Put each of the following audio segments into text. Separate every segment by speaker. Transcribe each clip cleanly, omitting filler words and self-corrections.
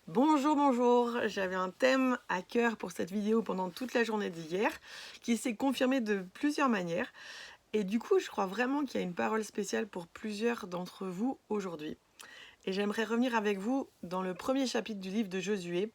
Speaker 1: Bonjour, bonjour. J'avais un thème à cœur pour cette vidéo pendant toute la journée d'hier, qui s'est confirmé de plusieurs manières. Et du coup, je crois vraiment qu'il y a une parole spéciale pour plusieurs d'entre vous aujourd'hui. Et j'aimerais revenir avec vous dans le premier chapitre du livre de Josué,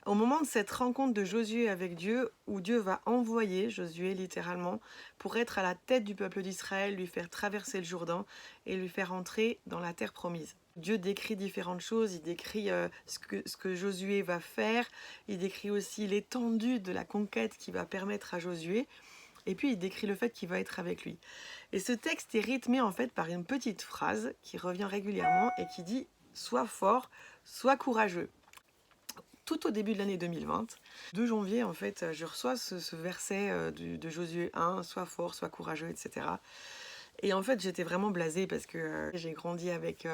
Speaker 1: au moment de cette rencontre de Josué avec Dieu, où Dieu va envoyer Josué littéralement pour être à la tête du peuple d'Israël, lui faire traverser le Jourdain et lui faire entrer dans la terre promise. Dieu décrit différentes choses, il décrit ce que Josué va faire, il décrit aussi l'étendue de la conquête qui va permettre à Josué, et puis il décrit le fait qu'il va être avec lui. Et ce texte est rythmé en fait par une petite phrase qui revient régulièrement et qui dit « Sois fort, sois courageux ». Tout au début de l'année 2020, 2 janvier, en fait, je reçois ce verset de Josué 1, sois fort, sois courageux, etc. Et en fait, j'étais vraiment blasée parce que j'ai grandi avec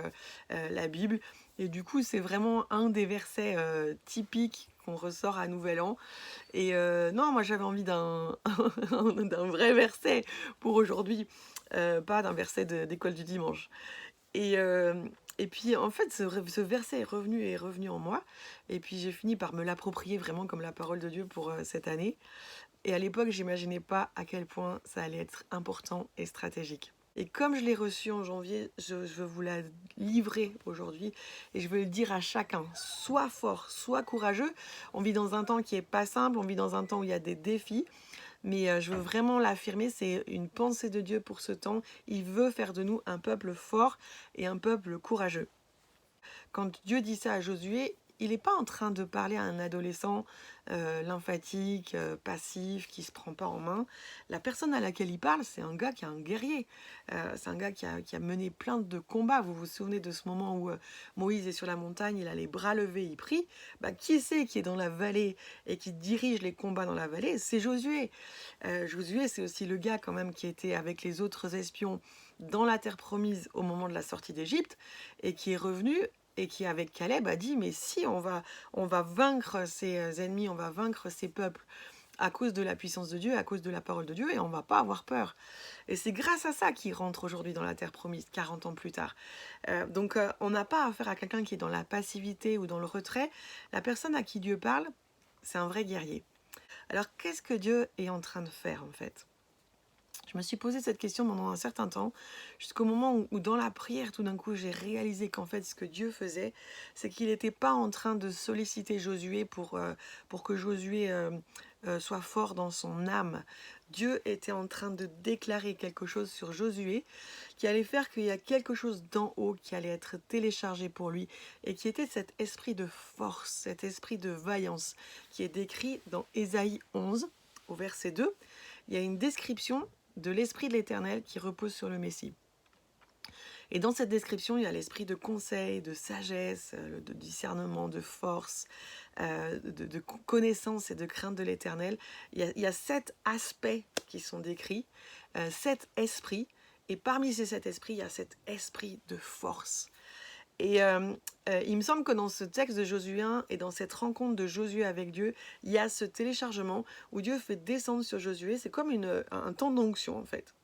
Speaker 1: la Bible. Et du coup, c'est vraiment un des versets typiques qu'on ressort à Nouvel An. Et non, moi, j'avais envie d'un d'un vrai verset pour aujourd'hui, pas d'un verset d'école du dimanche. Et, euh, et puis, en fait, ce verset est revenu en moi. Et puis, j'ai fini par me l'approprier vraiment comme la parole de Dieu pour cette année. Et à l'époque, j'imaginais pas à quel point ça allait être important et stratégique. Et comme je l'ai reçu en janvier, je veux vous la livrer aujourd'hui et je veux le dire à chacun. Sois fort, sois courageux. On vit dans un temps qui est pas simple, on vit dans un temps où il y a des défis. Mais je veux vraiment l'affirmer, c'est une pensée de Dieu pour ce temps. Il veut faire de nous un peuple fort et un peuple courageux. Quand Dieu dit ça à Josué, il n'est pas en train de parler à un adolescent lymphatique, passif, qui ne se prend pas en main. La personne à laquelle il parle, c'est un gars qui est un guerrier. C'est un gars qui a mené plein de combats. Vous vous souvenez de ce moment où Moïse est sur la montagne, il a les bras levés, il prie. Qui c'est qui est dans la vallée et qui dirige les combats dans la vallée? C'est Josué. Josué, c'est aussi le gars quand même qui était avec les autres espions dans la terre promise au moment de la sortie d'Égypte et qui est revenu et qui avec Caleb a dit mais si on va vaincre ces ennemis, on va vaincre ces peuples à cause de la puissance de Dieu, à cause de la parole de Dieu et on va pas avoir peur. Et c'est grâce à ça qu'il rentre aujourd'hui dans la terre promise 40 ans plus tard. Donc on n'a pas affaire à quelqu'un qui est dans la passivité ou dans le retrait. La personne à qui Dieu parle, c'est un vrai guerrier. Alors qu'est-ce que Dieu est en train de faire en fait? Je me suis posé cette question pendant un certain temps, jusqu'au moment où dans la prière, tout d'un coup, j'ai réalisé qu'en fait, ce que Dieu faisait, c'est qu'il n'était pas en train de solliciter Josué pour que Josué soit fort dans son âme. Dieu était en train de déclarer quelque chose sur Josué qui allait faire qu'il y a quelque chose d'en haut qui allait être téléchargé pour lui et qui était cet esprit de force, cet esprit de vaillance qui est décrit dans Ésaïe 11 au verset 2. Il y a une description de l'Esprit de l'Éternel qui repose sur le Messie. Et dans cette description, il y a l'esprit de conseil, de sagesse, de discernement, de force, de connaissance et de crainte de l'Éternel. Il y a 7 aspects qui sont décrits, 7 esprits, et parmi ces 7 esprits, il y a cet esprit de force. Et il me semble que dans ce texte de Josué 1 et dans cette rencontre de Josué avec Dieu, il y a ce téléchargement où Dieu fait descendre sur Josué. C'est comme un temps d'onction en fait,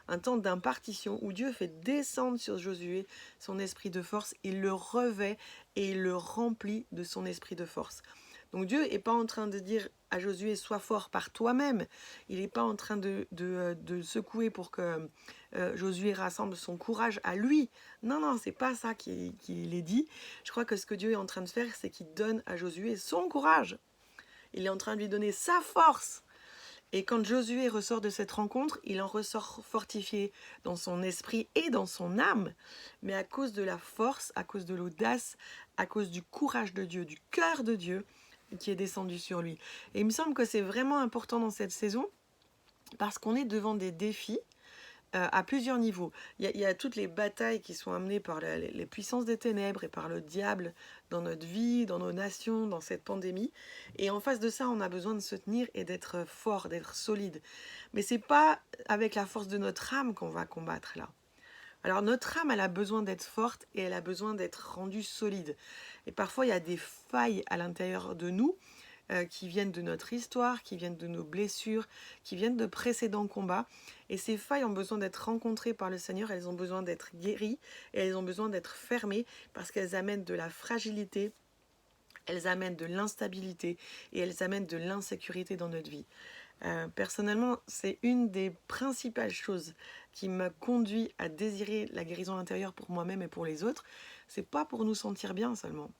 Speaker 1: un temps d'impartition où Dieu fait descendre sur Josué son esprit de force. Il le revêt et il le remplit de son esprit de force. Donc Dieu n'est pas en train de dire à Josué sois fort par toi-même. Il n'est pas en train de secouer pour que Josué rassemble son courage à lui. Non, non, c'est pas ça qu'il est dit. Je crois que ce que Dieu est en train de faire, c'est qu'il donne à Josué son courage. Il est en train de lui donner sa force. Et quand Josué ressort de cette rencontre, il en ressort fortifié dans son esprit et dans son âme, mais à cause de la force, à cause de l'audace, à cause du courage de Dieu, du cœur de Dieu qui est descendu sur lui. Et il me semble que c'est vraiment important dans cette saison parce qu'on est devant des défis à plusieurs niveaux. Il y a toutes les batailles qui sont amenées par les puissances des ténèbres et par le diable dans notre vie, dans nos nations, dans cette pandémie. Et en face de ça, on a besoin de se tenir et d'être fort, d'être solide. Mais c'est pas avec la force de notre âme qu'on va combattre là. Alors notre âme, elle a besoin d'être forte et elle a besoin d'être rendue solide. Et parfois, il y a des failles à l'intérieur de nous qui viennent de notre histoire, qui viennent de nos blessures, qui viennent de précédents combats. Et ces failles ont besoin d'être rencontrées par le Seigneur, elles ont besoin d'être guéries et elles ont besoin d'être fermées parce qu'elles amènent de la fragilité elles amènent de l'instabilité et elles amènent de l'insécurité dans notre vie. Personnellement, c'est une des principales choses qui m'a conduit à désirer la guérison intérieure pour moi-même et pour les autres. C'est pas pour nous sentir bien seulement,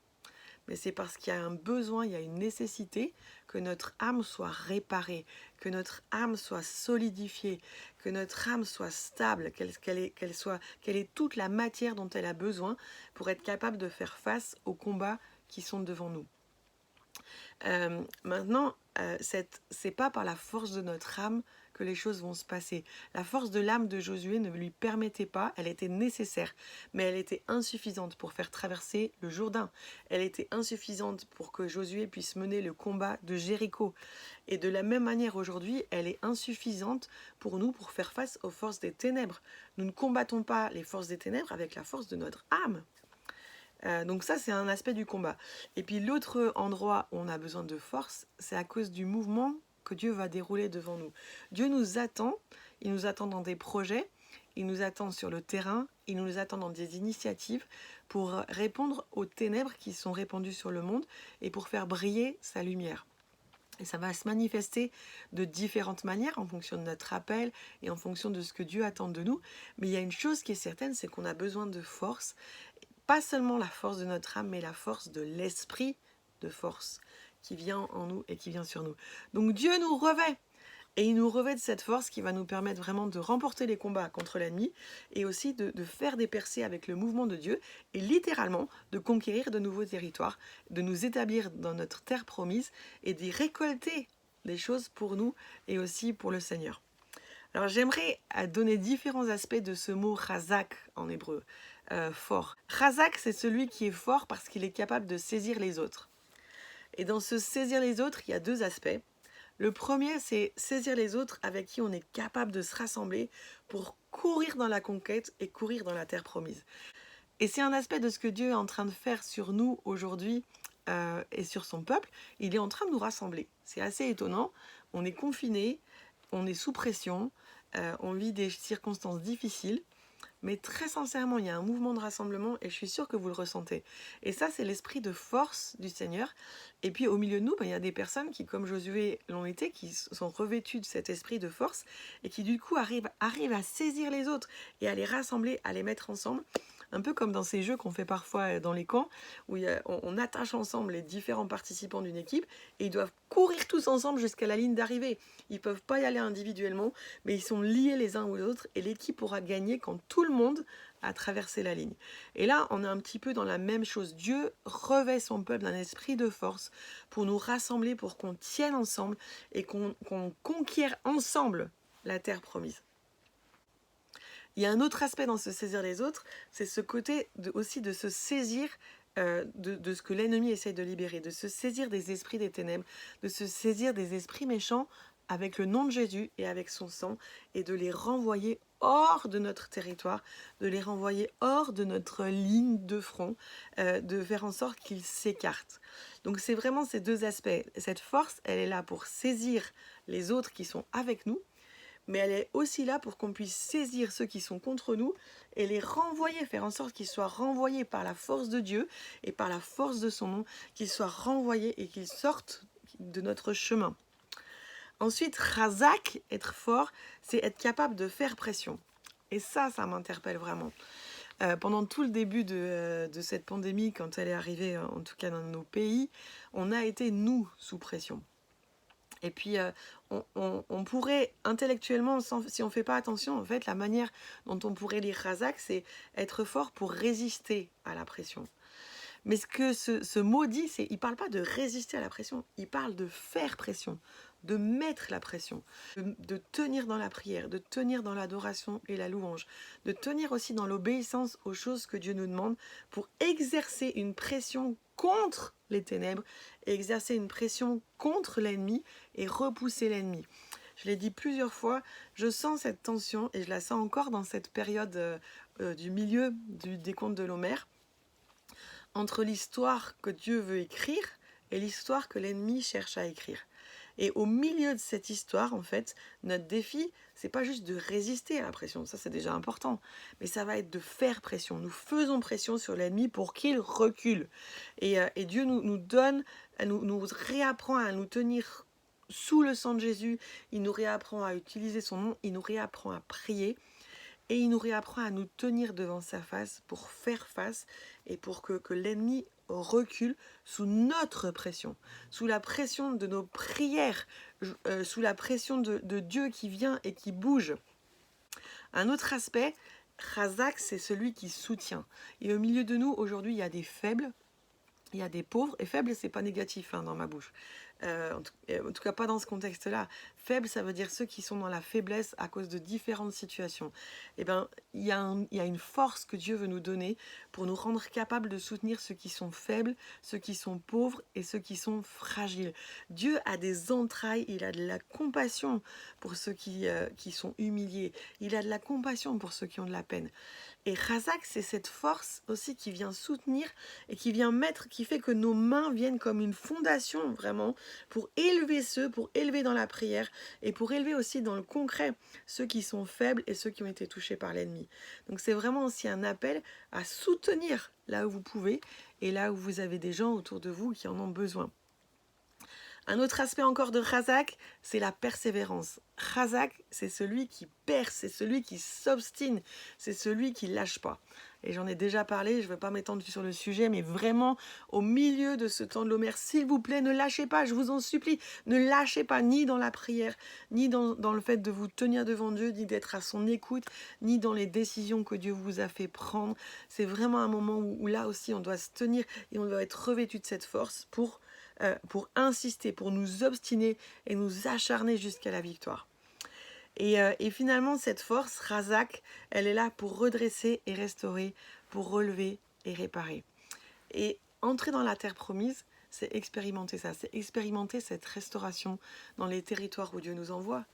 Speaker 1: mais c'est parce qu'il y a un besoin, il y a une nécessité que notre âme soit réparée, que notre âme soit solidifiée, que notre âme soit stable, qu'elle ait toute la matière dont elle a besoin pour être capable de faire face aux combats qui sont devant nous. Maintenant, c'est pas par la force de notre âme que les choses vont se passer. La force de l'âme de Josué ne lui permettait pas, elle était nécessaire, mais elle était insuffisante pour faire traverser le Jourdain. Elle était insuffisante pour que Josué puisse mener le combat de Jéricho. Et de la même manière aujourd'hui, elle est insuffisante pour nous pour faire face aux forces des ténèbres. Nous ne combattons pas les forces des ténèbres avec la force de notre âme. Donc ça, c'est un aspect du combat. Et puis l'autre endroit où on a besoin de force, c'est à cause du mouvement que Dieu va dérouler devant nous. Dieu nous attend, il nous attend dans des projets, il nous attend sur le terrain, il nous attend dans des initiatives pour répondre aux ténèbres qui sont répandues sur le monde et pour faire briller sa lumière. Et ça va se manifester de différentes manières en fonction de notre appel et en fonction de ce que Dieu attend de nous. Mais il y a une chose qui est certaine, c'est qu'on a besoin de force. Pas seulement la force de notre âme, mais la force de l'esprit de force qui vient en nous et qui vient sur nous. Donc Dieu nous revêt. Et il nous revêt de cette force qui va nous permettre vraiment de remporter les combats contre l'ennemi et aussi de faire des percées avec le mouvement de Dieu et littéralement de conquérir de nouveaux territoires, de nous établir dans notre terre promise et d'y récolter des choses pour nous et aussi pour le Seigneur. Alors j'aimerais donner différents aspects de ce mot chazak en hébreu, fort. Chazak, c'est celui qui est fort parce qu'il est capable de saisir les autres. Et dans ce saisir les autres, il y a deux aspects. Le premier, c'est saisir les autres avec qui on est capable de se rassembler pour courir dans la conquête et courir dans la terre promise. Et c'est un aspect de ce que Dieu est en train de faire sur nous aujourd'hui et sur son peuple. Il est en train de nous rassembler. C'est assez étonnant. On est confinés, on est sous pression, on vit des circonstances difficiles. Mais très sincèrement, il y a un mouvement de rassemblement et je suis sûre que vous le ressentez. Et ça, c'est l'esprit de force du Seigneur. Et puis au milieu de nous, il y a des personnes qui, comme Josué l'ont été, qui sont revêtues de cet esprit de force et qui du coup arrivent à saisir les autres et à les rassembler, à les mettre ensemble. Un peu comme dans ces jeux qu'on fait parfois dans les camps, où on attache ensemble les différents participants d'une équipe et ils doivent courir tous ensemble jusqu'à la ligne d'arrivée. Ils ne peuvent pas y aller individuellement, mais ils sont liés les uns aux autres et l'équipe pourra gagner quand tout le monde a traversé la ligne. Et là, on est un petit peu dans la même chose. Dieu revêt son peuple d'un esprit de force pour nous rassembler, pour qu'on tienne ensemble et qu'on conquiert ensemble la terre promise. Il y a un autre aspect dans se saisir les autres, c'est ce côté aussi de se saisir de ce que l'ennemi essaie de libérer, de se saisir des esprits des ténèbres, de se saisir des esprits méchants avec le nom de Jésus et avec son sang, et de les renvoyer hors de notre territoire, de les renvoyer hors de notre ligne de front, de faire en sorte qu'ils s'écartent. Donc c'est vraiment ces deux aspects. Cette force, elle est là pour saisir les autres qui sont avec nous, mais elle est aussi là pour qu'on puisse saisir ceux qui sont contre nous et les renvoyer, faire en sorte qu'ils soient renvoyés par la force de Dieu et par la force de son nom, qu'ils soient renvoyés et qu'ils sortent de notre chemin. Ensuite, chazak, être fort, c'est être capable de faire pression. Et ça m'interpelle vraiment. Pendant tout le début de cette pandémie, quand elle est arrivée, en tout cas dans nos pays, on a été, nous, sous pression. Et puis, on pourrait intellectuellement, si on ne fait pas attention, en fait, la manière dont on pourrait lire Razak, c'est être fort pour résister à la pression. Mais ce que ce mot dit, il ne parle pas de résister à la pression, il parle de faire pression, de mettre la pression, de tenir dans la prière, de tenir dans l'adoration et la louange, de tenir aussi dans l'obéissance aux choses que Dieu nous demande pour exercer une pression contre les ténèbres, exercer une pression contre l'ennemi et repousser l'ennemi. Je l'ai dit plusieurs fois, je sens cette tension et je la sens encore dans cette période du milieu des contes de l'Homère, entre l'histoire que Dieu veut écrire et l'histoire que l'ennemi cherche à écrire. Et au milieu de cette histoire, en fait, notre défi, c'est pas juste de résister à la pression, ça c'est déjà important, mais ça va être de faire pression. Nous faisons pression sur l'ennemi pour qu'il recule. Et Dieu nous donne, nous réapprend à nous tenir sous le sang de Jésus, il nous réapprend à utiliser son nom, il nous réapprend à prier, et il nous réapprend à nous tenir devant sa face pour faire face et pour que l'ennemi recule sous notre pression, sous la pression de nos prières, sous la pression de Dieu qui vient et qui bouge. Un autre aspect, Razak, c'est celui qui soutient. Et au milieu de nous, aujourd'hui, il y a des faibles, il y a des pauvres, et faible, c'est pas négatif dans ma bouche. En tout cas, pas dans ce contexte-là. Faible, ça veut dire ceux qui sont dans la faiblesse à cause de différentes situations. Eh bien, il y a une force que Dieu veut nous donner pour nous rendre capables de soutenir ceux qui sont faibles, ceux qui sont pauvres et ceux qui sont fragiles. Dieu a des entrailles, il a de la compassion pour ceux qui sont humiliés. Il a de la compassion pour ceux qui ont de la peine. Et Razak, c'est cette force aussi qui vient soutenir et qui vient mettre, qui fait que nos mains viennent comme une fondation vraiment pour élever dans la prière et pour élever aussi dans le concret ceux qui sont faibles et ceux qui ont été touchés par l'ennemi. Donc c'est vraiment aussi un appel à soutenir là où vous pouvez et là où vous avez des gens autour de vous qui en ont besoin. Un autre aspect encore de Razak, c'est la persévérance. Razak, c'est celui qui perce, c'est celui qui s'obstine, c'est celui qui lâche pas. Et j'en ai déjà parlé, je ne vais pas m'étendre sur le sujet, mais vraiment, au milieu de ce temps de l'Homère, s'il vous plaît, ne lâchez pas, je vous en supplie, ne lâchez pas, ni dans la prière, ni dans le fait de vous tenir devant Dieu, ni d'être à son écoute, ni dans les décisions que Dieu vous a fait prendre. C'est vraiment un moment où là aussi, on doit se tenir et on doit être revêtu de cette force pour insister, pour nous obstiner et nous acharner jusqu'à la victoire. Et finalement, cette force, Razak, elle est là pour redresser et restaurer, pour relever et réparer. Et entrer dans la terre promise, c'est expérimenter ça, c'est expérimenter cette restauration dans les territoires où Dieu nous envoie.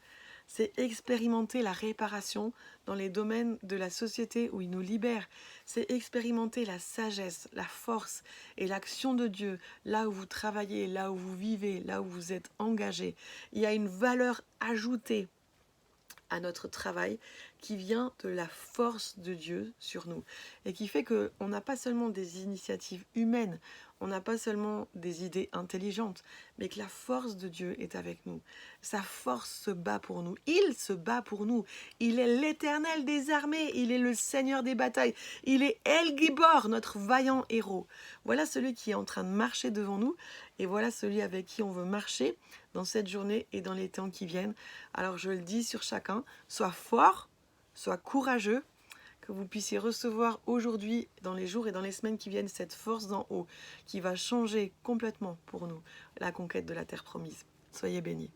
Speaker 1: C'est expérimenter la réparation dans les domaines de la société où il nous libère. C'est expérimenter la sagesse, la force et l'action de Dieu là où vous travaillez, là où vous vivez, là où vous êtes engagés. Il y a une valeur ajoutée à notre travail qui vient de la force de Dieu sur nous et qui fait qu'on n'a pas seulement des initiatives humaines, on n'a pas seulement des idées intelligentes, mais que la force de Dieu est avec nous. Sa force se bat pour nous. Il se bat pour nous. Il est l'Éternel des armées. Il est le Seigneur des batailles. Il est El Gibor, notre vaillant héros. Voilà celui qui est en train de marcher devant nous et voilà celui avec qui on veut marcher dans cette journée et dans les temps qui viennent. Alors je le dis sur chacun, sois fort, sois courageux, que vous puissiez recevoir aujourd'hui, dans les jours et dans les semaines qui viennent, cette force d'en haut qui va changer complètement pour nous la conquête de la terre promise. Soyez bénis.